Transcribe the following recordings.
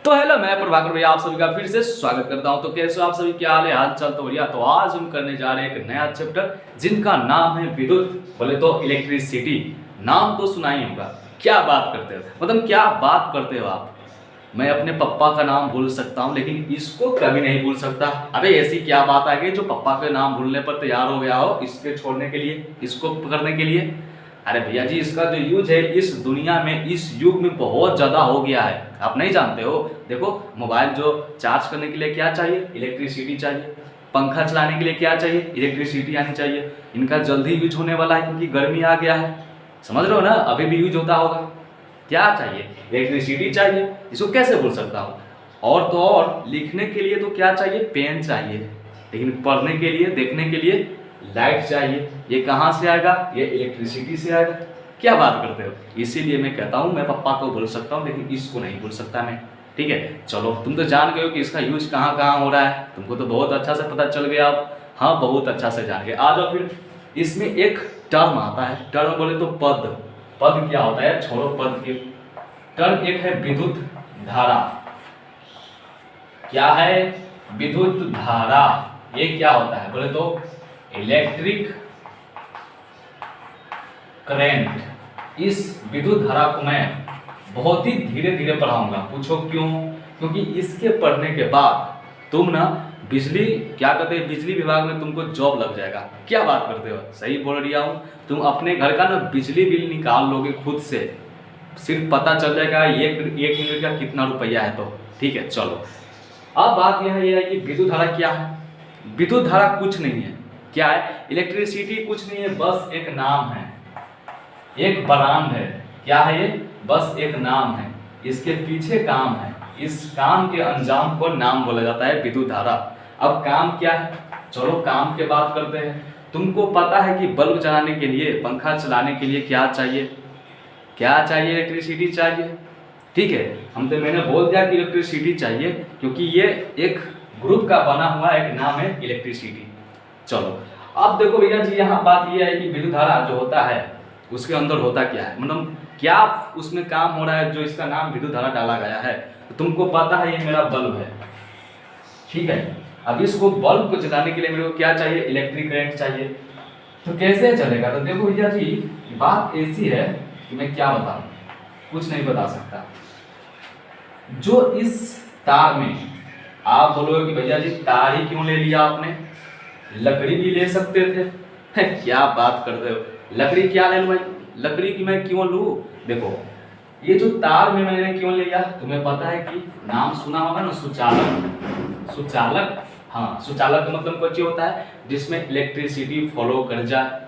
तो हेलो, मैं प्रभाकर भैया आप सभी का फिर से स्वागत करता हूं। तो कैसे हो आप सभी, क्या हाल है? हाल चाल तो बढ़िया। तो आज हम करने जा रहे हैं एक नया चैप्टर जिनका नाम है विद्युत, बोले तो इलेक्ट्रिसिटी। नाम तो सुना ही होगा। क्या बात करते हो, मतलब क्या बात करते हो आप। मैं अपने पप्पा का नाम भूल सकता हूँ लेकिन इसको कभी नहीं भूल सकता। अबे ऐसी क्या बात आ गई जो पप्पा के नाम भूलने पर तैयार हो गया हो इसके छोड़ने के लिए, इसको पकड़ने के लिए। अरे भैया जी, इसका जो यूज है इस दुनिया में, इस युग में बहुत ज़्यादा हो गया है। आप नहीं जानते हो? देखो, मोबाइल जो चार्ज करने के लिए क्या चाहिए? इलेक्ट्रिसिटी चाहिए। पंखा चलाने के लिए क्या चाहिए? इलेक्ट्रिसिटी आनी चाहिए। इनका जल्दी यूज होने वाला है क्योंकि गर्मी आ गया है। समझ रहे हो ना? अभी भी यूज होता होगा। क्या चाहिए? इलेक्ट्रिसिटी चाहिए। इसको कैसे भूल सकता हूँ? और तो और लिखने के लिए तो क्या चाहिए? पेन चाहिए। लेकिन पढ़ने के लिए, देखने के लिए लाइट चाहिए। ये कहाँ से आएगा? ये इलेक्ट्रिसिटी से आएगा। क्या बात करते हो? इसीलिए मैं कहता हूँ मैं पप्पा को भूल सकता हूँ लेकिन इसको नहीं भूल सकता मैं। ठीक है, चलो तुम तो जान गए हो कि इसका यूज कहाँ कहाँ हो रहा है। तुमको तो बहुत अच्छा से पता चल गया अब। हाँ, बहुत अच्छा से जान गए। आ जाओ फिर। इसमें एक टर्म आता है। टर्म बोले तो पद। पद क्या होता है? छोड़ो पद के। टर्म एक है विद्युत धारा। क्या है? विद्युत धारा। ये क्या होता है बोले तो इलेक्ट्रिक करंट। इस विद्युत धारा को मैं बहुत ही धीरे धीरे पढ़ाऊंगा। पूछो क्यों? क्योंकि इसके पढ़ने के बाद तुम ना बिजली, क्या कहते हैं, बिजली विभाग में तुमको जॉब लग जाएगा। क्या बात करते हो? सही बोल रहा हूँ। तुम अपने घर का ना बिजली बिल निकाल लोगे खुद से। सिर्फ पता चल जाएगा एक यूनिट का कितना रुपया है। तो ठीक है, चलो अब बात यह है कि विद्युत धारा क्या है। विद्युत धारा कुछ नहीं है। क्या है? इलेक्ट्रिसिटी कुछ नहीं है, बस एक नाम है, एक ब्रांड है। क्या है ये? बस एक नाम है। इसके पीछे काम है। इस काम के अंजाम को नाम बोला जाता है विद्युत धारा। अब काम क्या है? चलो काम के बात करते हैं। तुमको पता है कि बल्ब जलाने के लिए, पंखा चलाने के लिए क्या चाहिए? क्या चाहिए? इलेक्ट्रिसिटी चाहिए। ठीक है, मैंने बोल दिया कि इलेक्ट्रिसिटी चाहिए क्योंकि ये एक ग्रुप का बना हुआ एक नाम है इलेक्ट्रिसिटी। चलो अब देखो भैया जी, यहाँ बात ये है कि विद्युत धारा जो होता है उसके अंदर होता क्या है, मतलब क्या उसमें काम हो रहा है जो इसका नाम विद्युत धारा डाला गया है। तो तुमको पता है ये मेरा बल्ब है। ठीक है, अब इसको बल्ब को जलाने के लिए मेरे को क्या चाहिए? इलेक्ट्रिक करंट चाहिए। तो कैसे चलेगा? तो देखो भैया जी, बात ऐसी है कि मैं क्या बताऊं, कुछ नहीं बता सकता। जो इस तार में, आप बोलोगे कि भैया जी तार ही क्यों ले लिया आपने? लकड़ी भी ले सकते थे। क्या बात करते हो? लकड़ी क्या ले लूं भाई? लकड़ी की मैं क्यों लूं? देखो, ये जो तार में मैंने क्यों लिया, तुम्हें पता है कि नाम सुना होगा ना, सुचालक। सुचालक, हाँ, सुचालक का मतलब कुछ होता है जिसमें इलेक्ट्रिसिटी फॉलो कर जाए।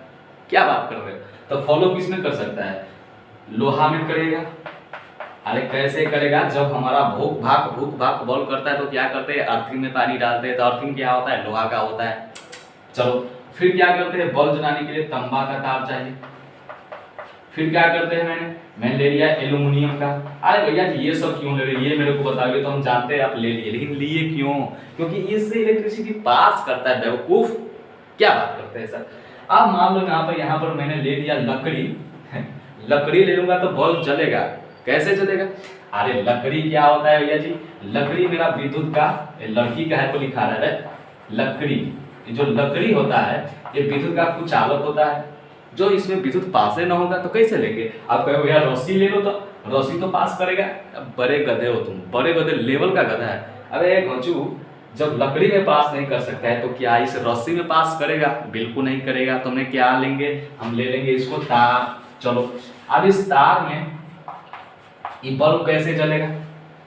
क्या बात कर रहे हो? तो फॉलो किसमें कर सकता है? लोहा में करेगा। अरे कैसे करेगा? जब हमारा भूख भाग बॉल करता है तो क्या करते हैं? अर्थिंग में पानी डालते हैं। तो अर्थिंग क्या होता है? लोहा का होता है। चलो फिर क्या करते हैं? बल्ब जलाने के लिए तांबा का तार चाहिए। फिर क्या करते हैं? मैंने ले लिया एल्यूमिनियम का। अरे भैया जी ये सब क्यों ले रहे? ये मेरे को बताइए। तो हम जानते हैं आप ले लिए, लेकिन लिए क्यों? क्योंकि इससे इलेक्ट्रिसिटी पास करता है बेवकूफ। क्या बात करते हैं सर? आप मान लो यहाँ पर मैंने ले लिया लकड़ी। लकड़ी ले लूंगा तो बल्ब जलेगा। कैसे जलेगा? अरे लकड़ी क्या होता है भैया जी? लकड़ी मेरा विद्युत का, लड़की का है तो लिखा रहा है लकड़ी। जो लकड़ी होता है ये विद्युत का कुछ चालक होता है। जो इसमें विद्युत पास ना होगा तो कैसे लेंगे? आप कहोगे यार रस्सी ले लो, तो रस्सी तो पास करेगा। अब बड़े गधे हो तुम, बड़े गधे लेवल का गधा है। अरे घोंचू, जब लकड़ी में पास नहीं कर सकता है तो क्या इस रस्सी में पास करेगा? बिल्कुल नहीं करेगा। तो हमने क्या लेंगे? हम ले लेंगे इसको तार। चलो अब इस तार में ये बल्ब कैसे जलेगा?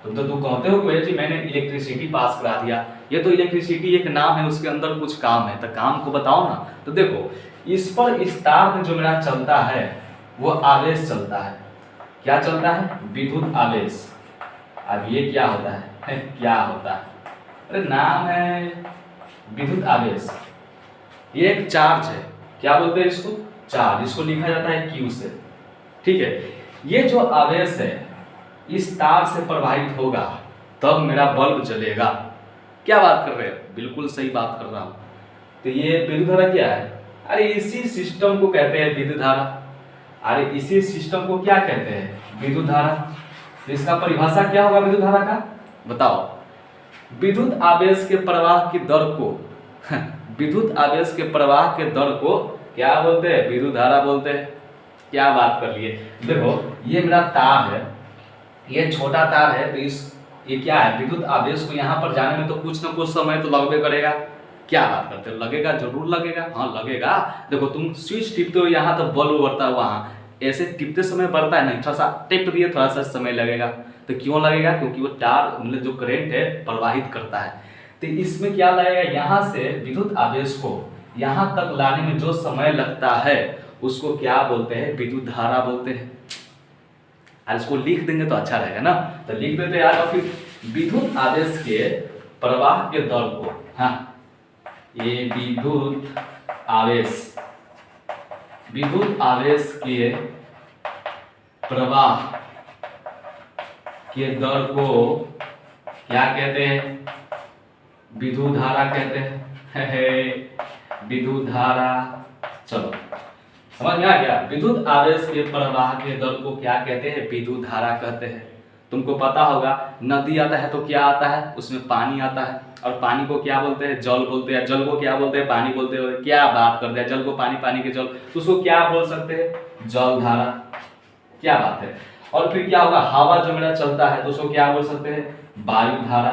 तुम कहते हो कि भैया जी मैंने इलेक्ट्रिसिटी पास करा दिया। ये तो इलेक्ट्रिसिटी एक नाम है, उसके अंदर कुछ काम है। तो काम को बताओ ना। तो देखो, इस पर, इस तार में जो मेरा चलता है वो आवेश चलता है। क्या चलता है? विद्युत आवेश। अब ये क्या होता है? क्या होता है? अरे नाम है विद्युत आवेश। ये एक चार्ज है। क्या बोलते हैं इसको? चार्ज। इसको लिखा जाता है Q से। ठीक है, ये जो आवेश है इस तार से प्रवाहित होगा तब मेरा बल्ब जलेगा। क्या बात कर रहे हो? बिल्कुल सही बात कर रहा हूं। तो ये विद्युत धारा क्या है? अरे इसी सिस्टम को कहते हैं विद्युत धारा। अरे इसी सिस्टम को क्या कहते हैं? विद्युत धारा। तो इसका परिभाषा क्या होगा विद्युत धारा का? बताओ, विद्युत आवेश के प्रवाह की दर को विद्युत आवेश के प्रवाह के दर को क्या बोलते हैं? विद्युत धारा बोलते हैं। क्या बात कर लिए। देखो ये मेरा तार है, ये छोटा तार है, तो ये क्या है? विद्युत आवेश को यहाँ पर जाने में तो कुछ ना कुछ समय तो लगभग करेगा। क्या बात करते हो? लगेगा, जरूर लगेगा। हाँ लगेगा। देखो तुम स्विच टिपते हो यहाँ तो बल्ब बढ़ता है, वहाँ ऐसे टिपते समय बढ़ता है नहीं, थोड़ा सा टिप दिए थोड़ा सा समय लगेगा। तो क्यों लगेगा? क्योंकि वो तार मतलब जो करंट है प्रवाहित करता है। तो इसमें क्या लगेगा? यहाँ से विद्युत आवेश को यहाँ तक लाने में जो समय लगता है उसको क्या बोलते हैं? विद्युत धारा बोलते हैं। और इसको लिख देंगे तो अच्छा रहेगा ना, तो लिख देते यार। और फिर विद्युत आवेश के प्रवाह के दर को, हाँ ये विद्युत आवेश के प्रवाह के दर को क्या कहते हैं? विद्युत धारा कहते हैं। विद्युत धारा, चलो समझ में आ गया। विद्युत आवेश के प्रवाह के दर को क्या कहते हैं? विद्युत धारा कहते हैं। तुमको पता होगा नदी आता है तो क्या आता है? उसमें पानी आता है, और पानी को क्या बोलते हैं? जल बोलते हैं। जल को क्या बोलते हैं? पानी बोलते हैं। क्या बात करते हैं, जल को पानी, पानी के जल, तो उसको क्या बोल सकते हैं? जल धारा। क्या बात है। और फिर क्या होगा? हवा जो मेरा चलता है तो उसको क्या बोल सकते हैं? वायु धारा।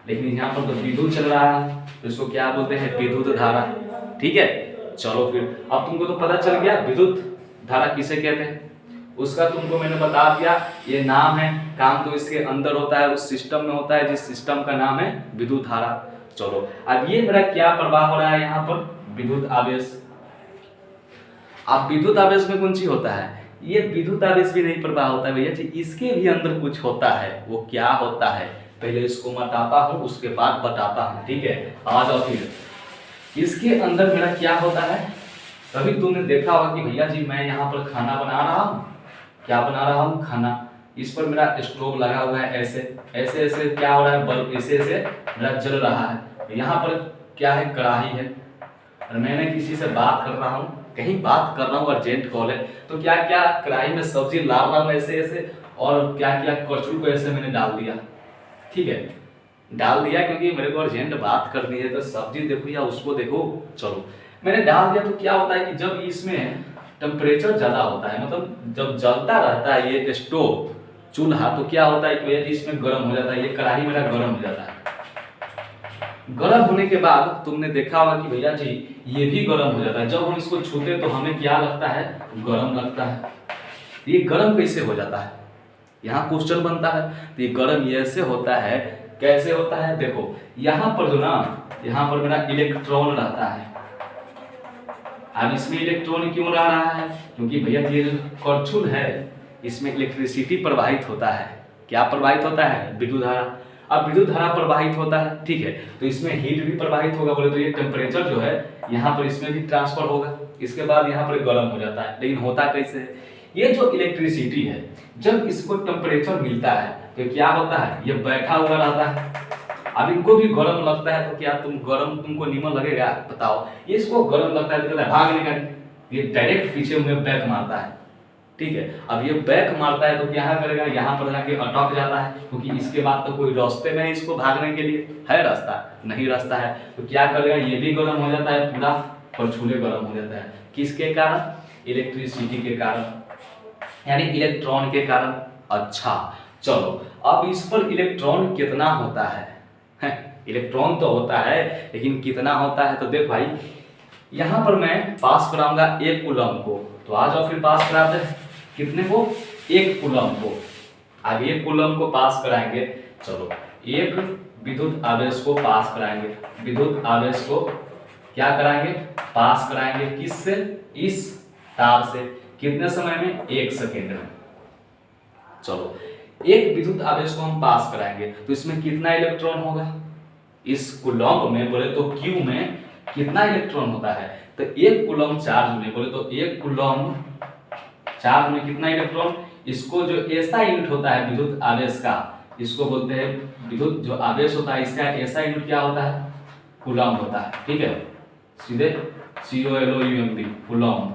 लेकिन यहाँ पर तो विद्युत चल रहा है तो इसको क्या बोलते हैं? विद्युत धारा। ठीक है, चलो फिर अब तुमको तो पता चल गया विद्युत धारा किसे कहते हैं, उसका तुमको मैंने बता दिया। ये नाम है, काम तो इसके अंदर होता है, उस सिस्टम में होता है जिस सिस्टम का नाम है विद्युत धारा। चलो अब ये मेरा क्या प्रवाह हो रहा है यहाँ पर? विद्युत आवेश। अब विद्युत आवेश में कौन सी होता है? ये विद्युत आवेश भी नहीं प्रवाह होता है भैया जी, इसके भी अंदर कुछ होता है। वो क्या होता है पहले इसको बताता हूँ, उसके बाद बताता हूँ। ठीक है, आ जाओ। फिर इसके अंदर मेरा क्या होता है? कभी तुमने देखा होगा कि भैया जी मैं यहाँ पर खाना बना रहा हूँ। क्या बना रहा हूँ? खाना। इस पर मेरा स्टोव लगा हुआ है, ऐसे ऐसे ऐसे क्या हो रहा है? बल्ब ऐसे ऐसे मेरा जल रहा है। यहाँ पर क्या है? कढ़ाई है, और मैंने किसी से बात कर रहा हूँ, कहीं बात कर रहा हूँ, अर्जेंट कॉल है, तो क्या क्या कढ़ाई में सब्जी ला रहा हूँ ऐसे ऐसे, और क्या क्या कचरू को ऐसे मैंने डाल दिया। ठीक है, डाल दिया क्योंकि मेरे को अर्जेंट बात करनी है, तो सब्जी देखो या उसको देखो। चलो मैंने डाल दिया, तो क्या होता है कि जब इसमें टेम्परेचर ज़्यादा होता है, मतलब जब जलता रहता है ये स्टोव चूल्हा, तो क्या होता है कि भैया जी इसमें गर्म हो जाता है, ये कढ़ाई मेरा गर्म हो जाता है। गर्म होने के बाद तुमने देखा होगा कि भैया जी ये भी गर्म हो जाता है। जब हम इसको छूते तो हमें क्या लगता है? गर्म लगता है। ये गर्म कैसे हो जाता है? यहाँ क्वेश्चन बनता है। तो ये गर्म ऐसे होता है, कैसे होता है? देखो यहाँ पर जो ना, यहाँ पर मेरा इलेक्ट्रॉन रहता है। अब इसमें इलेक्ट्रॉन क्यों रह रहा है? क्योंकि भैया ये जो करछुल है इसमें इलेक्ट्रिसिटी प्रवाहित होता है। क्या प्रवाहित होता है? विद्युत धारा। अब विद्युत धारा प्रवाहित होता है, ठीक है, तो इसमें हीट भी प्रवाहित होगा। बोले तो ये टेम्परेचर जो है यहाँ पर इसमें भी ट्रांसफर होगा, इसके बाद यहाँ पर गर्म हो जाता है। लेकिन होता कैसे है? ये जो इलेक्ट्रिसिटी है जब इसको टेम्परेचर मिलता है तो क्या होता है? ये बैठा हुआ रहता है। अब इनको भी गर्म लगता है, तो क्या तुमको नीमन लगेगा? बताओ। ये इसको गर्म लगता है तो कहता है भागने का, ये डायरेक्ट पीछे में बैक मारता है। ठीक है, अब ये बैक मारता है तो क्या करेगा? यहाँ पर जाके अटक जाता है, क्योंकि इसके बाद तो कोई रास्ते में इसको भागने के लिए है रास्ता? नहीं रास्ता है, तो क्या करेगा? ये भी गर्म हो जाता है, पूरा परछूले गर्म हो जाता है। किसके कारण? इलेक्ट्रिसिटी के कारण, यानी इलेक्ट्रॉन के कारण। अच्छा चलो, अब इस पर इलेक्ट्रॉन कितना होता है? इलेक्ट्रॉन तो होता है, लेकिन कितना होता है? तो देख भाई, यहाँ पर मैं पास कराऊंगा 1 कूलम को, तो आ जाओ फिर पास कराते हैं। कितने को? 1 कूलम को। अब 1 कूलम को पास कराएंगे। चलो, एक विद्युत आवेश को पास कराएंगे। विद्युत आवेश को क्या कराएंगे? पास कराएंगे। किससे? इस तार से। कितने समय में? 1 सेकेंड में। चलो, एक विद्युत आवेश को हम पास कराएंगे तो इसमें कितना इलेक्ट्रॉन होगा? इस कूलम में बोले तो Q में कितना इलेक्ट्रॉन होता है? तो 1 कूलम चार्ज में बोले तो 1 कूलम चार्ज में कितना इलेक्ट्रॉन? इसको जो ऐसा यूनिट होता है विद्युत आवेश का, इसको बोलते हैं विद्युत जो आवेश होता है इसका ऐसा यूनिट क्या होता है? कूलम होता है। ठीक है, सीधे COLOUMB कूलम,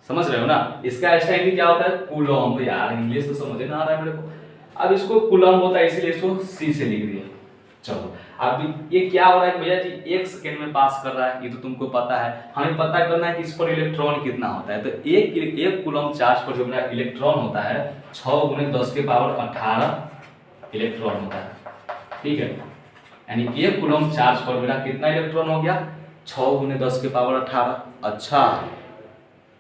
समझ रहे हो ना? इसका ऐसा यूनिट क्या होता है? कूलम। यार इंग्लिश तो समझ ना आ रहा है मेरे को। अब इसको कूलम होता है इसीलिए इसको C से लिख दिया। चलो अब ये क्या हो रहा है भैया जी, 1 सेकेंड में पास कर रहा है, ये तो तुमको पता है। हमें पता करना है कि इस पर इलेक्ट्रॉन कितना होता है। तो एक कूलम चार्ज पर जो मेरा इलेक्ट्रॉन होता है 6 × 10⁻18 इलेक्ट्रॉन होता है, ठीक है। यानी 1 कूलम चार्ज पर मेरा कितना इलेक्ट्रॉन हो गया, 6 × 10⁻18। अच्छा,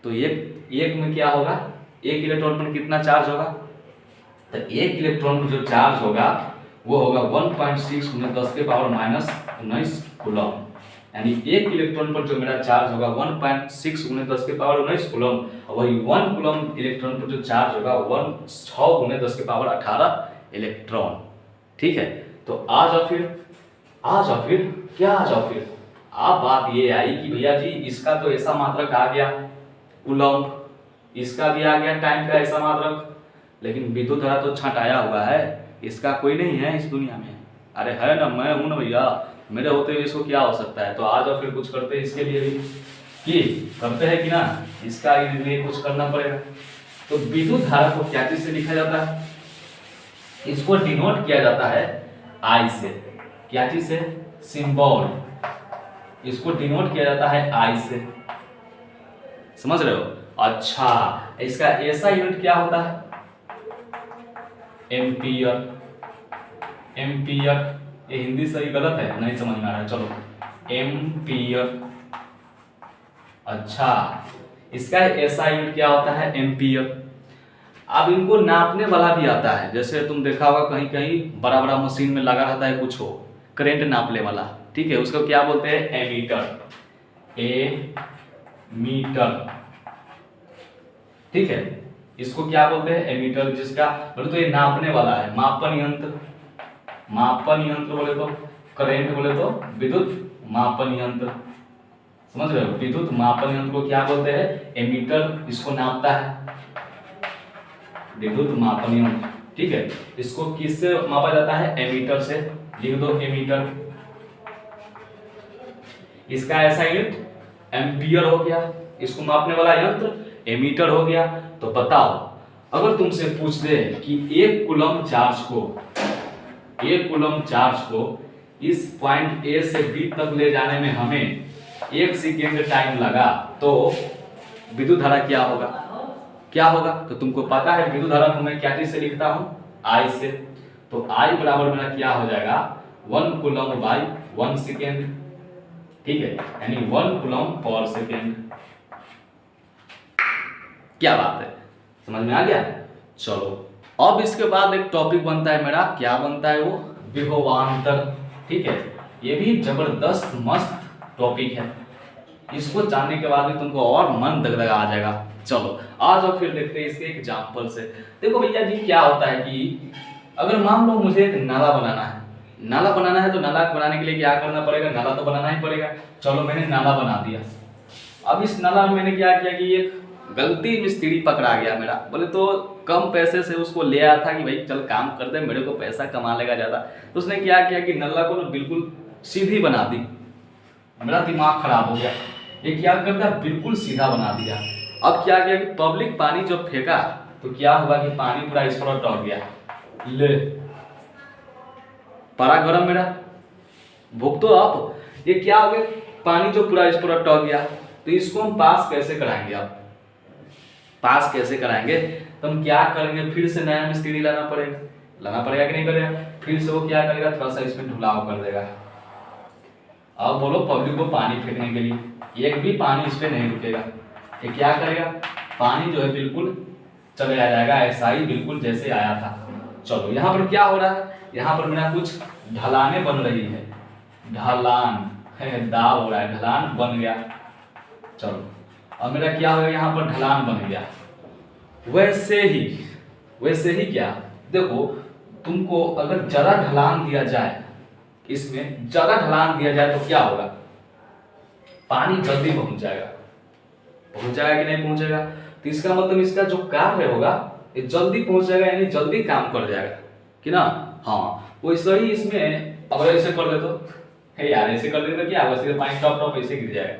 तो एक में क्या होगा, एक इलेक्ट्रॉन पर कितना चार्ज होगा, तो एक इलेक्ट्रॉन पर जो चार्ज होगा वो होगा 1.6 × 10⁻−19 कूलम। यानी एक इलेक्ट्रॉन पर जो मेरा चार्ज होगा 1.6 × 10⁻19 कूलम, वही 1 कूलम इलेक्ट्रॉन पर जो चार्ज होगा 6 × 10⁻18 इलेक्ट्रॉन, ठीक है। तो आ जाओ फिर क्या आ जाओ फिर, अब बात ये आई कि भैया जी इसका तो ऐसा मात्रक आ गया कूलम, इसका भी आ गया टाइम का ऐसा मात्रक, लेकिन विद्युत धारा तो छंटाया हुआ है, इसका कोई नहीं है इस दुनिया में। अरे है ना, मैं हूं ना भैया, मेरे होते हुए इसको क्या हो सकता है। तो आ जाओ फिर कुछ करते हैं इसके लिए भी, कि करते हैं कि ना, इसका लिए कुछ करना पड़ेगा। तो विद्युत धारा को क्या चीज से लिखा जाता है, इसको डिनोट किया जाता है आई से। क्या चीज से, सिंबल, इसको डिनोट किया जाता है आई से, समझ रहे हो। अच्छा, इसका ऐसा यूनिट क्या होता है, एम्पियर। ये हिंदी सही गलत है, नहीं समझ में आ रहा है, चलो एम्पियर। अच्छा, इसका ऐसा यूनिट क्या होता है, एम्पियर। अब इनको नापने वाला भी आता है, जैसे तुम देखा होगा कहीं कहीं बड़ा बड़ा मशीन में लगा रहता है कुछ हो करंट नापने वाला, ठीक है, उसको क्या बोलते हैं, एमीटर। ठीक है, इसको क्या बोलते हैं, एमीटर, जिसका बोले तो ये नापने वाला है, मापन यंत्र बोले तो, करंट बोले तो विद्युत मापन यंत्र, समझ रहे हो। विद्युत मापन यंत्र को क्या बोलते हैं, एमीटर, इसको नापता है विद्युत मापन यंत्र, ठीक है। इसको किससे मापा जाता है, एमीटर से, लिख दो एमीटर। इसका ऐसा यूनिट एम्पियर हो गया, इसको मापने वाला यंत्र एमीटर हो गया। तो बताओ, अगर तुमसे पूछ दे कि एक कूलम चार्ज को इस पॉइंट ए से बी तक ले जाने में हमें 1 सेकेंड टाइम लगा, तो विद्युत धारा क्या होगा। तो तुमको पता है विद्युत धारा को मैं क्या चीज से लिखता हूं, आई से। तो आई बराबर मेरा क्या हो जाएगा, 1 कूलम बाई 1 सेकेंड, ठीक है, यानी 1 कूलम पर सेकेंड। क्या बात है, समझ में आ गया। चलो अब इसके बाद एक टॉपिक बनता है मेरा, क्या बनता है वो, विभवांतर, ठीक है। ये भी जबरदस्त मस्त टॉपिक है, इसको जानने के बाद भी तुमको और मन दगदगा आ जाएगा। चलो आ जाओ फिर देखते हैं इसके एग्जाम्पल से। देखो भैया जी क्या होता है कि अगर मान लो मुझे एक नाला बनाना है, तो नाला बनाने के लिए क्या करना पड़ेगा, नाला तो बनाना ही पड़ेगा। चलो मैंने नाला बना दिया। अब इस नाला में मैंने क्या किया कि एक गलती मिस्त्री पकड़ा गया मेरा, बोले तो कम पैसे से उसको ले आया था कि भाई चल काम कर दे, मेरे को पैसा कमा लेगा ज़्यादा। तो उसने क्या किया कि नल्ला को बिल्कुल सीधी बना दी। मेरा दिमाग खराब हो गया, ये क्या करता, बिल्कुल सीधा बना दिया। अब क्या किया कि पब्लिक पानी जब फेंका तो क्या हुआ कि पानी पूरा इस पर टॉप गया, ले पारा गरम मेरा, भूख तो आप, ये क्या हो गया, पानी जो पूरा इस पर टॉप गया। तो इसको हम पास कैसे कराएंगे, अब पास कैसे कराएंगे, तो हम क्या करेंगे, फिर से नया मिस्त्री लाना पड़ेगा कि नहीं करेगा। फिर से वो क्या करेगा, थोड़ा सा इसमें ढुलाव कर देगा। अब बोलो पब्लिक को पानी फेंकने के लिए एक भी पानी इस पे नहीं रुकेगा, ये क्या करेगा, पानी जो है बिल्कुल चले आ जाएगा ऐसा ही, बिल्कुल जैसे आया था। चलो यहाँ पर क्या हो रहा है, यहाँ पर मेरा कुछ ढलाने बन रही है, ढलान है, दाव हो रहा है, ढलान बन गया। चलो अब मेरा क्या होगा, यहाँ पर ढलान बन गया। वैसे ही क्या, देखो तुमको अगर ज्यादा ढलान दिया जाए, इसमें ज्यादा ढलान दिया जाए तो क्या होगा, पानी जल्दी पहुंच जाएगा कि नहीं पहुंचेगा। तो इसका मतलब इसका जो कार्य होगा ये जल्दी पहुंच जाएगा, यानी जल्दी काम कर जाएगा कि ना। हाँ वैसे ही इसमें अगर ऐसे कर दे तो, हे यार ऐसे कर दे तो क्या होगा, सीधे पानी टॉप ऐसे गिर जाएगा।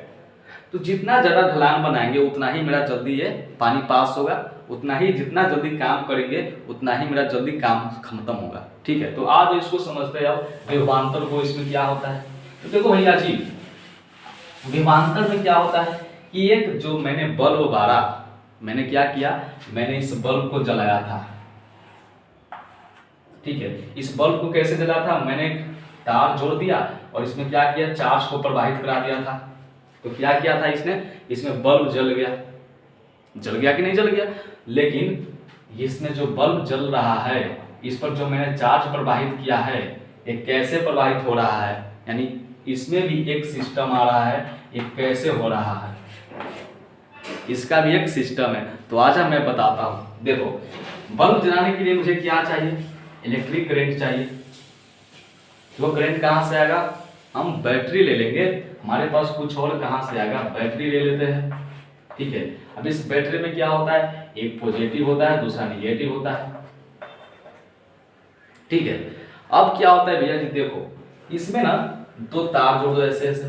तो जितना ज़्यादा ढलान बनाएंगे उतना ही मेरा जल्दी ये पानी पास होगा, उतना ही जितना जल्दी काम करेंगे उतना ही मेरा जल्दी काम खत्म होगा। ठीक है, तो आज इसको समझते हैं अब विभवांतर को, इसमें क्या होता है। तो देखो भैया जी, विभवांतर में क्या होता है कि एक जो मैंने बल्ब बारा, मैंने क्या किया, मैंने इस बल्ब को जलाया था। ठीक है, इस बल्ब को कैसे जलाया था, मैंने तार जोड़ दिया और इसमें क्या किया, चार्ज को प्रवाहित करा दिया था। तो क्या किया था इसने, इसमें बल्ब जल गया। जल गया कि नहीं जल गया, लेकिन इसमें जो बल्ब जल रहा है इस पर जो मैंने चार्ज प्रवाहित किया है ये कैसे प्रवाहित हो रहा है, यानी इसमें भी एक सिस्टम आ रहा है, ये कैसे हो रहा है, इसका भी एक सिस्टम है। तो आजा मैं बताता हूँ। देखो, बल्ब जलाने के लिए मुझे क्या चाहिए, इलेक्ट्रिक करंट चाहिए। तो करंट कहाँ से आएगा, हम बैटरी ले लेंगे, हमारे पास कुछ और कहाँ से आएगा, बैटरी ले लेते हैं। ठीक है, अब इस बैटरी में क्या होता है, एक पॉजिटिव होता है, दूसरा निगेटिव होता है। ठीक है, अब क्या होता है भैया जी, देखो इसमें ना दो तार जोड़ दो ऐसे ऐसे।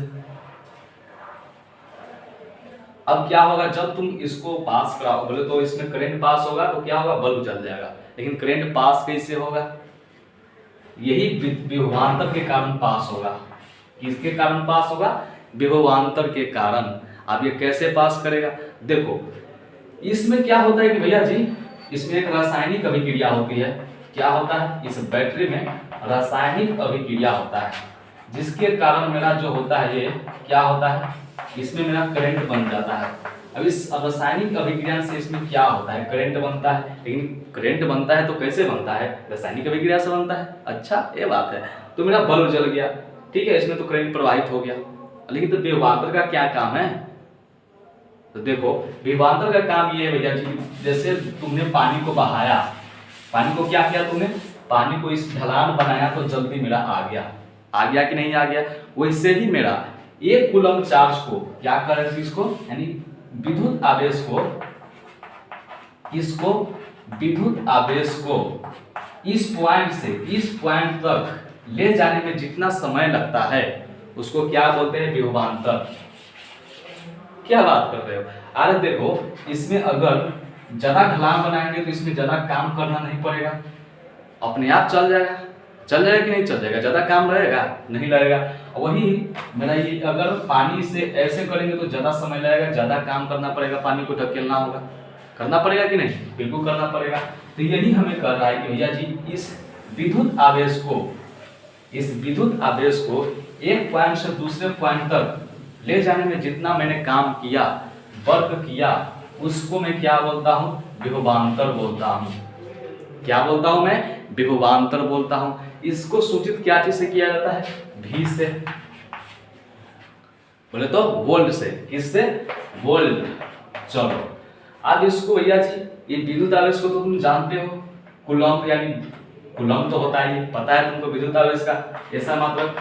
अब क्या होगा, जब तुम इसको पास कराओ, बोले तो इसमें करंट पास होगा तो क्या होगा, बल्ब जल जाएगा। लेकिन करंट पास कैसे होगा, यही विभवांतर के कारण पास होगा। किसके कारण पास होगा, विभवांतर के कारण। अब ये कैसे पास करेगा, देखो इसमें क्या होता है कि भैया जी, इसमें एक रासायनिक अभिक्रिया होती है। क्या होता है, इस बैटरी में रासायनिक अभिक्रिया होता है, जिसके कारण मेरा जो होता है ये क्या होता है, इसमें मेरा करंट बन जाता है। अब इस रासायनिक अभिक्रिया से इसमें क्या होता है, करंट बनता है। लेकिन करंट बनता है तो कैसे बनता है, रासायनिक अभिक्रिया से बनता है। अच्छा, ये बात है। तो मेरा बल्ब जल गया, ठीक है, इसमें तो करंट प्रवाहित हो गया। लेकिन तो विभवांतर का क्या काम है, तो देखो विभवांतर का काम ये है भैया जी, जैसे तुमने पानी को बहाया, पानी को क्या किया तुमने, पानी को इस ढलान बनाया तो जल्दी मेरा आ गया कि नहीं आ गया। वैसे ही मेरा एक कूलम चार्ज को क्या करें, इसको यानी विद्युत आवेश को, इसको विद्युत आवेश को इस पॉइंट से इस पॉइंट तक ले जाने में जितना समय लगता है उसको क्या बोलते हैं, विभवांतर। क्या बात कर रहे हो, अरे देखो इसमें अगर ज्यादा ढलान बनाएंगे तो इसमें ज्यादा काम करना नहीं पड़ेगा, अपने आप चल जाएगा। चल जाएगा कि नहीं चल जाएगा, ज्यादा काम रहेगा नहीं लगेगा। वही मेरा ये, अगर पानी से ऐसे करेंगे तो ज्यादा समय लगेगा, ज्यादा काम करना पड़ेगा, पानी को ढकेलना होगा, करना पड़ेगा कि नहीं, बिल्कुल करना पड़ेगा। तो यही हमें कर रहा है कि भैया जी, इस विद्युत आवेश को एक पॉइंट से दूसरे पॉइंट तक ले जाने में जितना मैंने काम किया, वर्क किया, उसको मैं क्या बोलता हूँ, विभवांतर बोलता हूँ। क्या बोलता हूँ मैं, विभवांतर बोलता हूँ। इसको सूचित क्या चीज से किया जाता है, भी से, बोले तो वोल्ट से। किससे, वोल्ट। चलो अब इसको भैया जी, ये विद्युत आवेश को तो तुम जानते हो, कूलम, यानी कूलम तो होता है, पता है तुमको विद्युत आवेश का ऐसा मात्रक,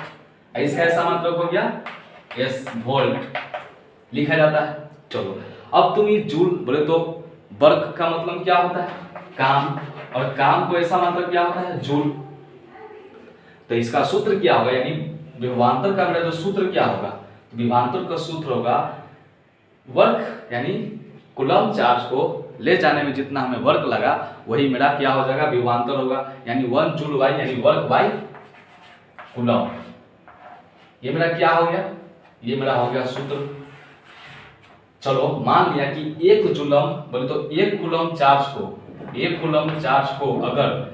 इसका ऐसा मात्रक हो गया एस, वोल्ट लिखा जाता है। चलो अब तुम ये जूल, बोले तो वर्क का मतलब क्या होता है, काम, और काम को ऐसा मात्रक क्या होता है, जूल। तो इसका सूत्र क्या होगा, यानी विभवांतर का मेरा जो सूत्र क्या होगा, विभवांतर का सूत्र होगा वर्क, यानी कूलम चार्ज को ले जाने में जितना हमें वर्क लगा वही मेरा क्या हो जाएगा, विभवांतर होगा। यानी 1 जूल बाई, यानी वर्क बाई कूलम। ये मेरा क्या हो गया, ये मेरा हो गया सूत्र। चलो मान लिया कि एक जूलम, बोले तो एक कूलम चार्ज को अगर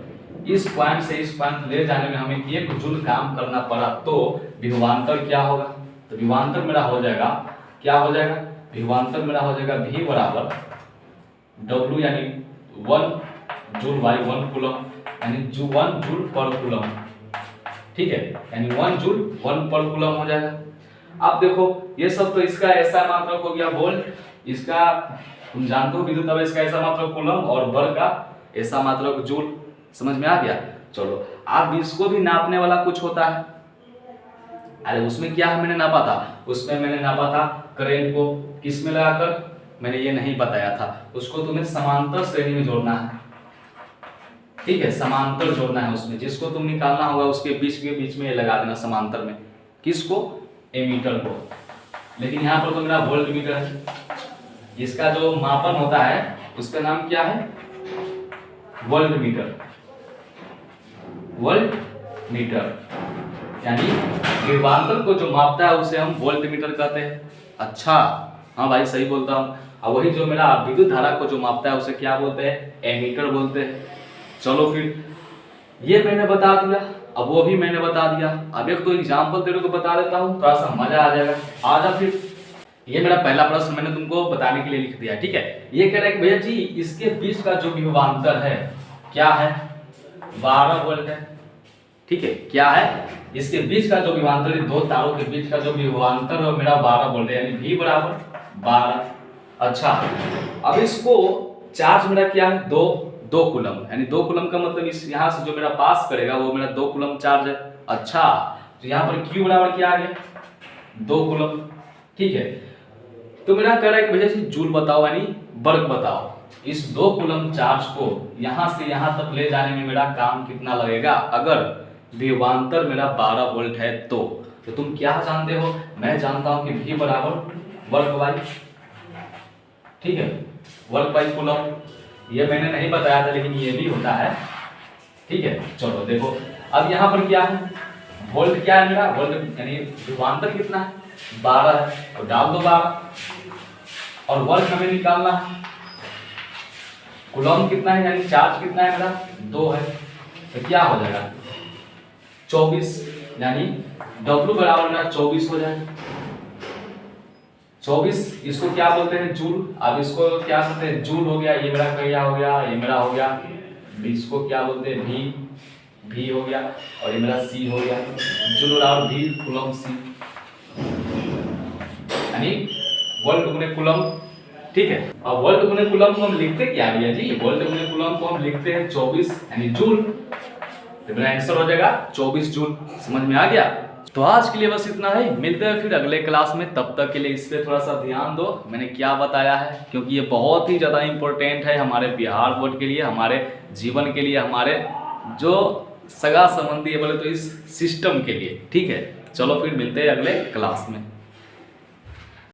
इस पॉइंट से इस पॉइंट ले जाने में हमें 1 जूल काम करना पड़ा तो विभवांतर क्या होगा, तो विभवांतर मेरा हो जाएगा, क्या हो जाएगा, विभवांतर मेरा हो जाएगा V बराबर W, यानी 1 जूल बाई 1 कूलम, यानी 1 जूल पर कूलम। ठीक है, यानी 1 जूल 1 पर कूलम हो जाएगा। अब देखो ये सब तो इसका ऐसा मात्रक हो गया वोल्ट, इसका तुम जानते हो विद्युत आवेश का ऐसा मात्रक कूलम, और बल का ऐसा मात्रक जूल। समझ में आ गया। चलो अब इसको भी नापने वाला कुछ होता है। अरे उसमें क्या है, मैंने नापा था, उसमें मैंने नापा था करंट को किस में लगाकर, मैंने ये नहीं बताया था, उसको तुम्हें समांतर श्रेणी में जोड़ना है। ठीक है, समांतर जोड़ना है उसमें, जिसको तुम निकालना होगा उसके बीच में लगा देना समांतर में। किसको, एमीटर को। लेकिन यहाँ पर तो मेरा वोल्ट मीटर है। इसका जो मापन होता है उसका नाम क्या है? Volt meter. वोल्ट मीटर यानी विभवांतर को जो मापता है उसे हम वोल्ट मीटर कहते हैं। अच्छा, हाँ भाई सही बोलता हूँ। और वही जो मेरा विद्युत धारा को जो मापता है उसे क्या बोलते हैं? एमीटर बोलते हैं। चलो फिर ये मैंने बता दिया, अब वो भी मैंने बता दिया। अब एक तो एग्जाम्पल तेरे को बता देता हूँ, थोड़ा सा मजा आ जाएगा। आ जा फिर। ये मेरा पहला प्रश्न मैंने तुमको बताने के लिए लिख दिया, ठीक है। ये कह रहा है कि भैया जी इसके बीच का जो विभवांतर है क्या है? 12 वोल्ट है, ठीक है। क्या है? इसके बीच का जो विभवांतर है, दो तारों के बीच का जो विभवांतर है मेरा 12 वोल्ट है, यानी V बराबर 12। अच्छा, अब इसको चार्ज मेरा क्या है? दो कूलम, यानी 2 कूलम का मतलब इस यहाँ से जो मेरा पास करेगा वो मेरा 2 कूलम चार्ज है। अच्छा, तो यहाँ पर Q बराबर क्या आ गया? 2 कूलम, ठीक है। तो मेरा कह रहा है कि भैया जी जूल बताओ, यानी वर्ग बताओ। इस 2 कूलम चार्ज को यहाँ से यहाँ तक ले जाने में मेरा काम कितना लगेगा अगर विभवांतर मेरा 12 वोल्ट है तो तुम क्या जानते हो? मैं जानता हूं कि V बराबर वर्ग बाई, ठीक है, वर्ग बाई कूलम। ये मैंने नहीं बताया था लेकिन ये भी होता है, ठीक है। चलो देखो, अब यहाँ पर क्या है? वोल्ट क्या है मेरा? वोल्ट यानी विभवांतर कितना है? 12 है, तो डाल दो 12। और वर्ग हमें निकालना है। कूलम कितना है यानी चार्ज कितना है मेरा? 2 है, तो क्या हो जाएगा? 24, यानी W बराबर मेरा 24 हो जाएगा। 24 इसको क्या बोलते हैं? जूल। अब इसको क्या बोलते हैं? जूल हो गया, ये मेरा क्या हो गया? ये मेरा हो गया। इसको क्या बोलते हैं? V हो गया, और ये मेरा C हो गया। जूल बराबर V कूलम C, यानी वोल्ट गुने कूलम, ठीक है। अब वोल्ट गुने कूलम को हम लिखते क्या भैया जी? वोल्ट गुने कूलम को हम लिखते हैं 24 यानी जूल। तो मेरा आंसर हो जाएगा 24 जूल। समझ में आ गया? तो आज के लिए बस इतना ही, मिलते हैं फिर अगले क्लास में। तब तक के लिए इस पे थोड़ा सा ध्यान दो मैंने क्या बताया है, क्योंकि ये बहुत ही ज़्यादा इम्पोर्टेंट है हमारे बिहार बोर्ड के लिए, हमारे जीवन के लिए, हमारे जो सगा संबंधी है बोले तो इस सिस्टम के लिए, ठीक है। चलो फिर मिलते हैं अगले क्लास में।